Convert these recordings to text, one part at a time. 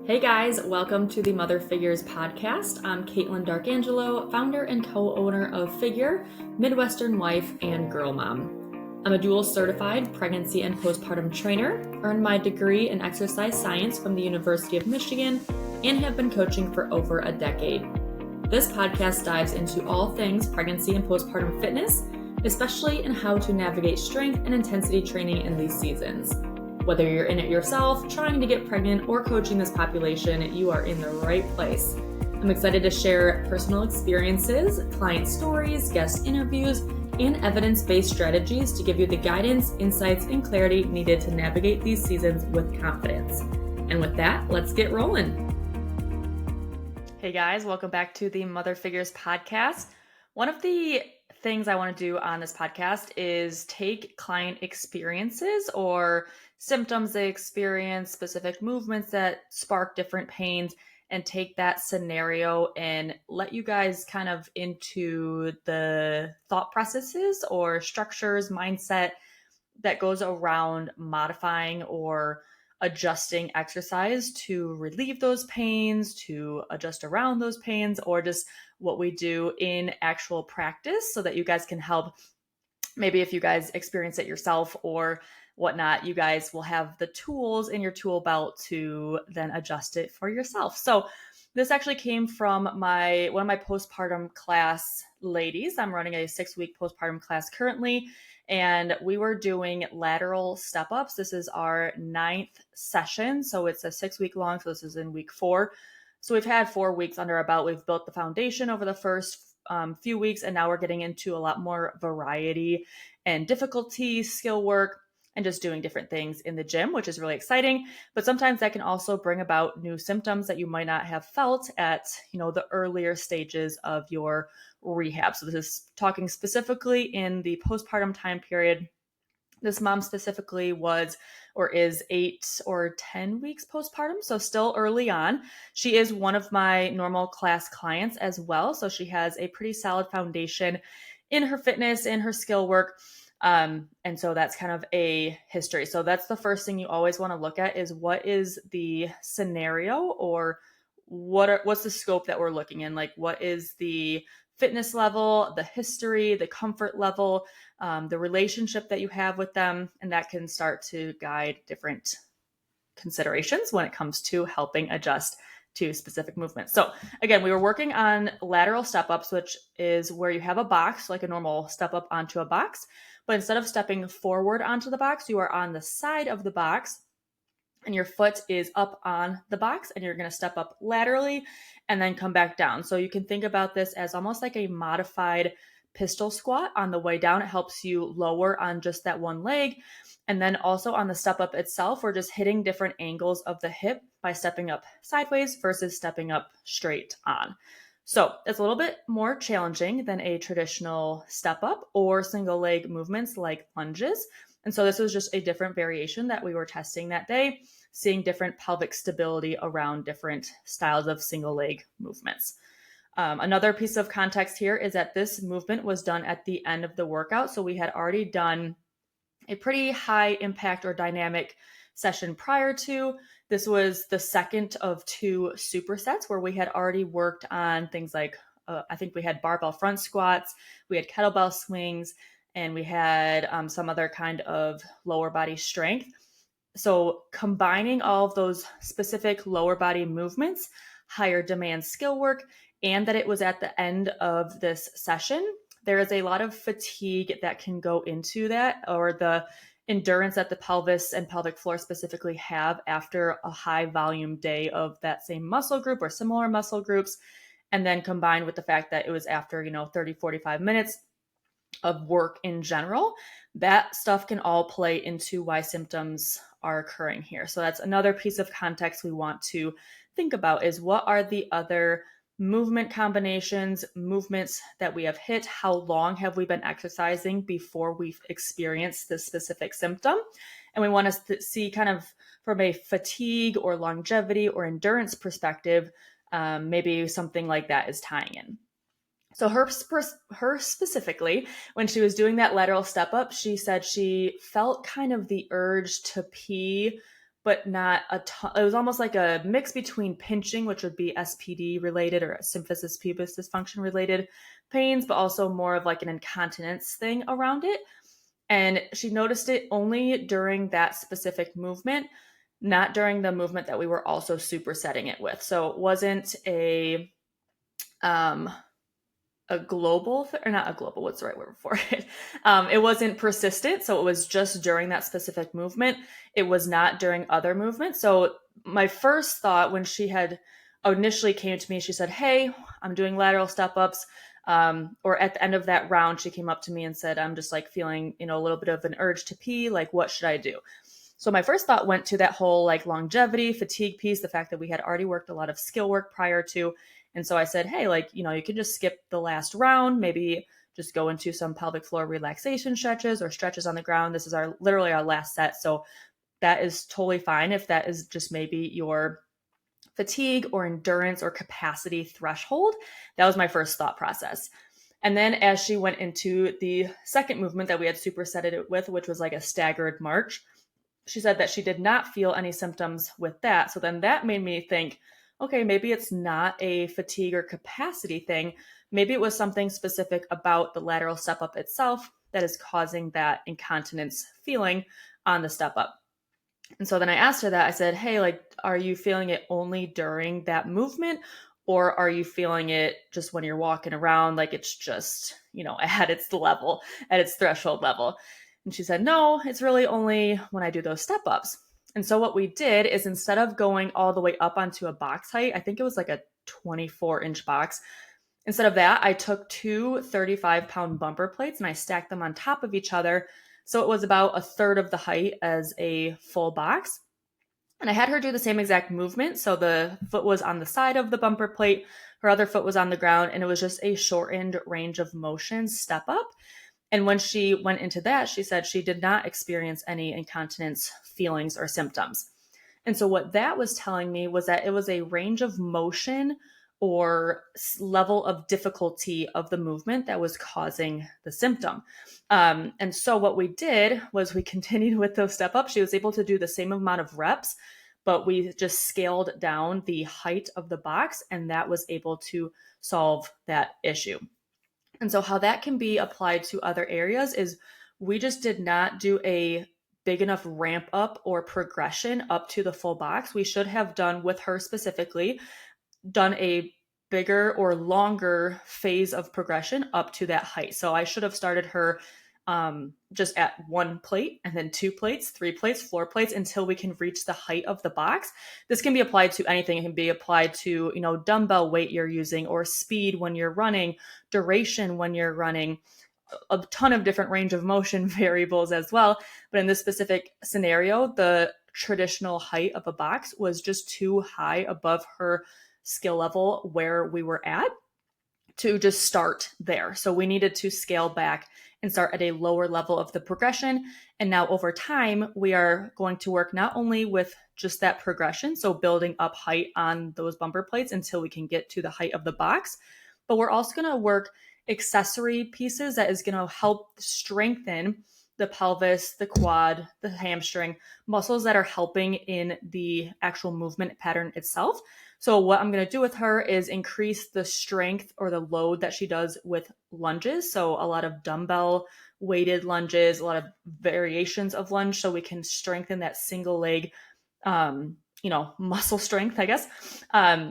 Hey guys, welcome to the Mother Figures podcast. I'm Caitlin Darkangelo, founder and co-owner of Figure, Midwestern wife, and girl mom. I'm a dual certified pregnancy and postpartum trainer, earned my degree in exercise science from the University of Michigan, and have been coaching for over a decade. This podcast dives into all things pregnancy and postpartum fitness, especially in how to navigate strength and intensity training in these seasons. Whether you're in it yourself, trying to get pregnant, or coaching this population, you are in the right place. I'm excited to share personal experiences, client stories, guest interviews, and evidence-based strategies to give you the guidance, insights, and clarity needed to navigate these seasons with confidence. And with that, let's get rolling. Hey guys, welcome back to the Mother Figures podcast. One of the things I want to do on this podcast is take client experiences or symptoms they experience, specific movements that spark different pains, and take that scenario and let you guys kind of into the thought processes or structures, mindset that goes around modifying or adjusting exercise to relieve those pains, to adjust around those pains, or just what we do in actual practice so that you guys can help. Maybe if you guys experience it yourself or whatnot, you guys will have the tools in your tool belt to then adjust it for yourself. So this actually came from one of my postpartum class ladies. I'm running a 6-week postpartum class currently, and we were doing lateral step-ups. This is our 9th session. So it's a 6-week long. So this is in week 4. So we've had 4 weeks under our belt. We've built the foundation over the first few weeks, and now we're getting into a lot more variety and difficulty, skill work, and just doing different things in the gym, which is really exciting. But sometimes that can also bring about new symptoms that you might not have felt at, the earlier stages of your rehab. So this is talking specifically in the postpartum time period. This mom specifically was or is 8 or 10 weeks postpartum, so still early on. She is one of my normal class clients as well, so she has a pretty solid foundation in her fitness, in her skill work. And so that's kind of a history. So that's the first thing you always want to look at is what is the scenario or what's the scope that we're looking in? Like what is the fitness level, the history, the comfort level, the relationship that you have with them, and that can start to guide different considerations when it comes to helping adjust to specific movements. So again, we were working on lateral step-ups, which is where you have a box, like a normal step-up onto a box, but instead of stepping forward onto the box, you are on the side of the box, and your foot is up on the box, and you're going to step up laterally and then come back down. So you can think about this as almost like a modified pistol squat. On the way down, it helps you lower on just that one leg. And then also on the step up itself, we're just hitting different angles of the hip by stepping up sideways versus stepping up straight on. So it's a little bit more challenging than a traditional step up or single leg movements like lunges. And so this was just a different variation that we were testing that day, seeing different pelvic stability around different styles of single leg movements. Another piece of context here is that this movement was done at the end of the workout. So we had already done a pretty high impact or dynamic session prior to. This was the second of 2 supersets where we had already worked on things like, I think we had barbell front squats, we had kettlebell swings, and we had some other kind of lower body strength. So combining all of those specific lower body movements, higher demand skill work, and that it was at the end of this session, there is a lot of fatigue that can go into that, or the endurance that the pelvis and pelvic floor specifically have after a high volume day of that same muscle group or similar muscle groups. And then combined with the fact that it was after, 30, 45 minutes of work in general, that stuff can all play into why symptoms are occurring here. So that's another piece of context we want to think about is what are the other movement combinations, movements that we have hit, how long have we been exercising before we've experienced this specific symptom. And we want to see kind of from a fatigue or longevity or endurance perspective, maybe something like that is tying in. So her specifically, when she was doing that lateral step up, she said she felt kind of the urge to pee but not a ton. It was almost like a mix between pinching, which would be SPD related or symphysis pubis dysfunction related pains, but also more of like an incontinence thing around it. And she noticed it only during that specific movement, not during the movement that we were also supersetting it with. So it wasn't a global, or not a global, what's the right word for it? It wasn't persistent. So it was just during that specific movement. It was not during other movements. So my first thought when she had initially came to me, she said, "Hey, I'm doing lateral step ups." Or at the end of that round, she came up to me and said, "I'm just like feeling, a little bit of an urge to pee. Like, what should I do?" So my first thought went to that whole like longevity, fatigue piece, the fact that we had already worked a lot of skill work prior to. And so I said, "Hey, like, you can just skip the last round, maybe just go into some pelvic floor relaxation stretches or stretches on the ground. This is literally our last set. So that is totally fine if that is just maybe your fatigue or endurance or capacity threshold." That was my first thought process. And then as she went into the second movement that we had supersetted it with, which was like a staggered march, she said that she did not feel any symptoms with that. So then that made me think, okay, maybe it's not a fatigue or capacity thing. Maybe it was something specific about the lateral step up itself that is causing that incontinence feeling on the step up. And so then I asked her that. I said, "Hey, like, are you feeling it only during that movement? Or are you feeling it just when you're walking around, like it's just, at its level, at its threshold level?" And she said, "No, it's really only when I do those step ups." And so what we did is instead of going all the way up onto a box height, I think it was like a 24-inch box. Instead of that, I took two 35-pound bumper plates and I stacked them on top of each other. So it was about a third of the height as a full box. And I had her do the same exact movement. So the foot was on the side of the bumper plate, her other foot was on the ground, and it was just a shortened range of motion step up. And when she went into that, she said she did not experience any incontinence feelings or symptoms. And so what that was telling me was that it was a range of motion or level of difficulty of the movement that was causing the symptom. And so what we did was we continued with those step ups. She was able to do the same amount of reps, but we just scaled down the height of the box, and that was able to solve that issue. And so how that can be applied to other areas is we just did not do a big enough ramp up or progression up to the full box. We should have done, with her specifically, done a bigger or longer phase of progression up to that height. So I should have started her just at one plate and then 2 plates, 3 plates, 4 plates until we can reach the height of the box. This can be applied to anything. It can be applied to, dumbbell weight you're using, or speed when you're running, duration when you're running, a ton of different range of motion variables as well. But in this specific scenario, the traditional height of a box was just too high above her skill level where we were at to just start there. So we needed to scale back and start at a lower level of the progression. And now over time, we are going to work not only with just that progression, so building up height on those bumper plates until we can get to the height of the box, but we're also going to work accessory pieces that is going to help strengthen the pelvis, the quad, the hamstring, muscles that are helping in the actual movement pattern itself. So what I'm going to do with her is increase the strength or the load that she does with lunges. So a lot of dumbbell weighted lunges, a lot of variations of lunge, so we can strengthen that single leg, muscle strength, I guess,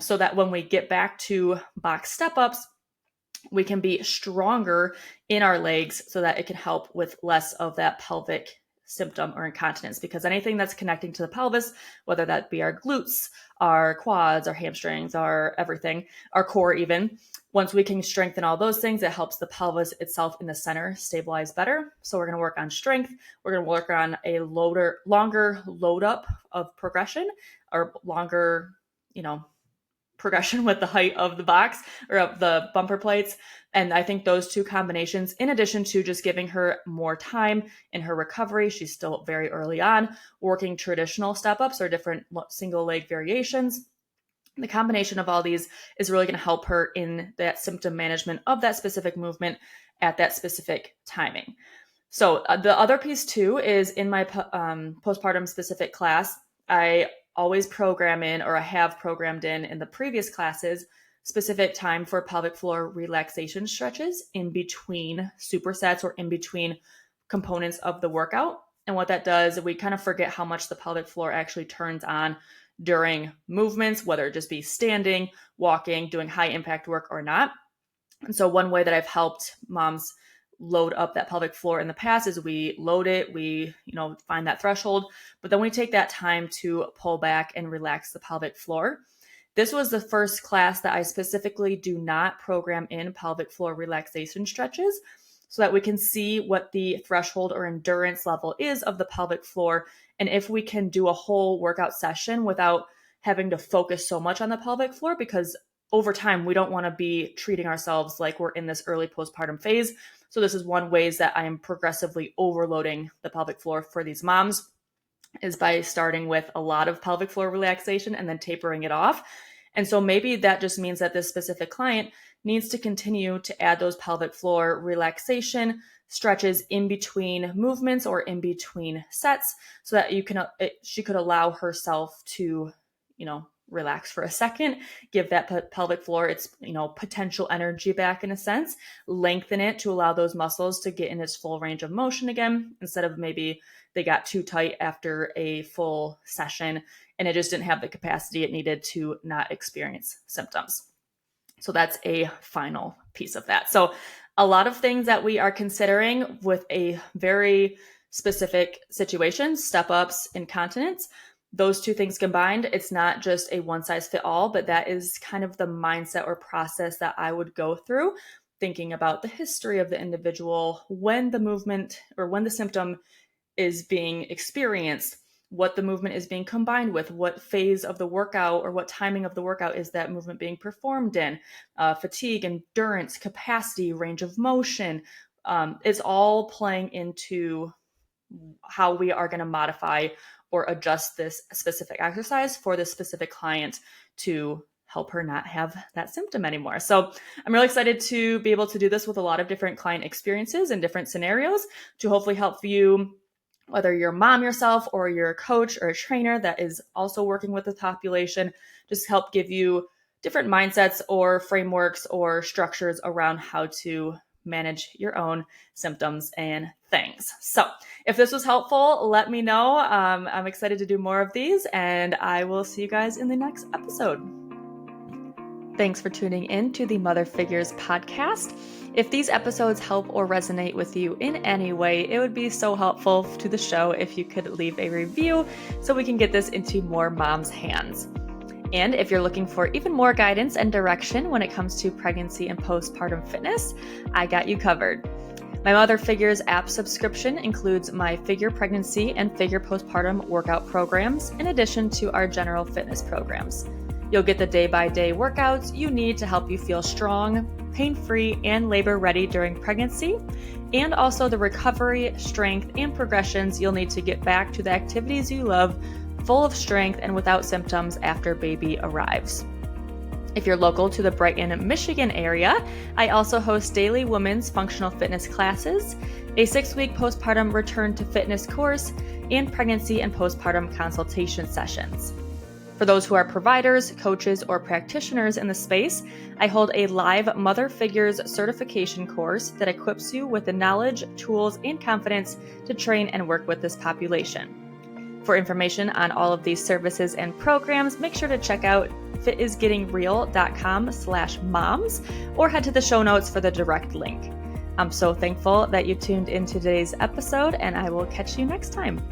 so that when we get back to box step ups, we can be stronger in our legs so that it can help with less of that pelvic symptom or incontinence, because anything that's connecting to the pelvis, whether that be our glutes, our quads, our hamstrings, our everything, our core even, once we can strengthen all those things, it helps the pelvis itself in the center stabilize better. So we're going to work on strength. We're going to work on a longer load up of progression, or longer, progression with the height of the box or of the bumper plates. And I think those two combinations, in addition to just giving her more time in her recovery, she's still very early on, working traditional step ups or different single leg variations. The combination of all these is really going to help her in that symptom management of that specific movement at that specific timing. So the other piece too is in my postpartum specific class, I always program in, or I have programmed in the previous classes, specific time for pelvic floor relaxation stretches in between supersets or in between components of the workout. And what that does, we kind of forget how much the pelvic floor actually turns on during movements, whether it just be standing, walking, doing high impact work or not. And so one way that I've helped moms load up that pelvic floor in the past is we load it, we, find that threshold, but then we take that time to pull back and relax the pelvic floor. This was the first class that I specifically do not program in pelvic floor relaxation stretches so that we can see what the threshold or endurance level is of the pelvic floor. And if we can do a whole workout session without having to focus so much on the pelvic floor, because over time, we don't want to be treating ourselves like we're in this early postpartum phase. So this is one ways that I am progressively overloading the pelvic floor for these moms, is by starting with a lot of pelvic floor relaxation and then tapering it off. And so maybe that just means that this specific client needs to continue to add those pelvic floor relaxation stretches in between movements or in between sets so that she could allow herself to, relax for a second, give that pelvic floor its, potential energy back in a sense, lengthen it to allow those muscles to get in its full range of motion again, instead of maybe they got too tight after a full session and it just didn't have the capacity it needed to not experience symptoms. So that's a final piece of that. So a lot of things that we are considering with a very specific situation, step-ups, incontinence. Those two things combined, it's not just a one-size-fit-all, but that is kind of the mindset or process that I would go through, thinking about the history of the individual, when the movement or when the symptom is being experienced, what the movement is being combined with, what phase of the workout or what timing of the workout is that movement being performed in, fatigue, endurance, capacity, range of motion. It's all playing into how we are going to modify or adjust this specific exercise for this specific client to help her not have that symptom anymore. So I'm really excited to be able to do this with a lot of different client experiences and different scenarios to hopefully help you, whether you're a mom yourself or you're a coach or a trainer that is also working with the population, just help give you different mindsets or frameworks or structures around how to manage your own symptoms and things. So if this was helpful, let me know. I'm excited to do more of these, and I will see you guys in the next episode. Thanks for tuning in to the Mother Figures podcast. If these episodes help or resonate with you in any way, it would be so helpful to the show if you could leave a review so we can get this into more moms' hands. And if you're looking for even more guidance and direction when it comes to pregnancy and postpartum fitness, I got you covered. My Mother Figures app subscription includes my Figure Pregnancy and Figure Postpartum workout programs, in addition to our general fitness programs. You'll get the day-by-day workouts you need to help you feel strong, pain-free, and labor-ready during pregnancy, and also the recovery, strength, and progressions you'll need to get back to the activities you love, full of strength and without symptoms after baby arrives. If you're local to the Brighton, Michigan area, I also host daily women's functional fitness classes, a 6-week postpartum return to fitness course, and pregnancy and postpartum consultation sessions. For those who are providers, coaches, or practitioners in the space, I hold a live Mother Figures certification course that equips you with the knowledge, tools, and confidence to train and work with this population. For information on all of these services and programs, make sure to check out fitisgettingreal.com/moms or head to the show notes for the direct link. I'm so thankful that you tuned in to today's episode, and I will catch you next time.